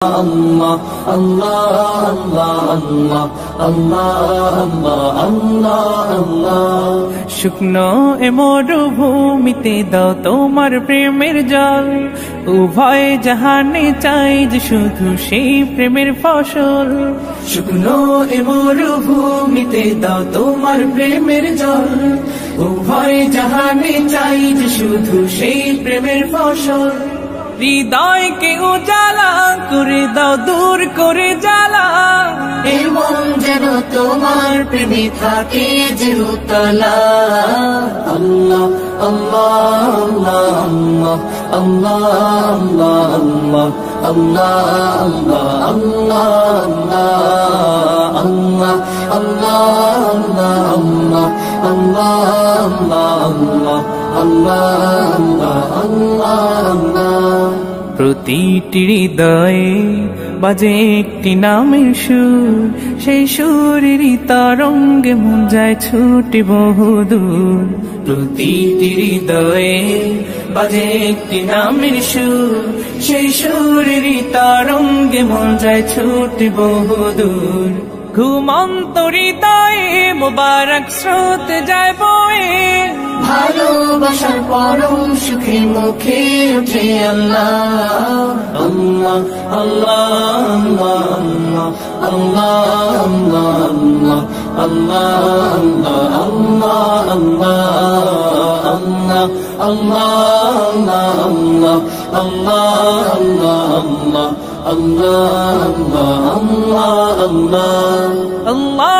Allah Allah Allah Allah Allah Allah Allah শুকনো এ মরুভূমিতে দাও তোমার প্রেমের জল উভয় জাহানে চাই যে শুধু সেই প্রেমের ফসল শুকনো এ মরুভূমিতে দাও তোমার প্রেমের জল উভয় জাহানে চাই যে শুধু সেই প্রেমের ফসল হৃদয়কে উজালা করে দাও দূর করে জ্বালা এমন যেন তোমার প্রেমে থাকে যে উতলা আল্লাহ আল্লাহ আল্লাহ আল্লাহ আল্লাহ আল্লাহ আল্লাহ আল্লাহ আল্লাহ আল্লাহ প্রতিটি হৃদয়ে বাজে একটি নামের সুর সেই সুরেরই তরঙ্গে মন যায় ছুটে বহুদূর প্রতিটি হৃদয়ে বাজে একটি নামের সুর সেই সুরেরই তরঙ্গে মন যায় ছুটে বহুদূর ঘুমন্ত হৃদয়ে মোবারক স্রোত যায় বয়ে ভালোবাসার পরম সুখে মুখে উঠে আল্লাহ আল্লাহ আল্লাহ আল্লাহ আল্লাহ আল্লাহ আল্লাহ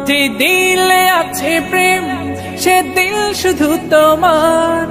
যে দিলে আছে প্রেম সে দিল শুধু তোমার।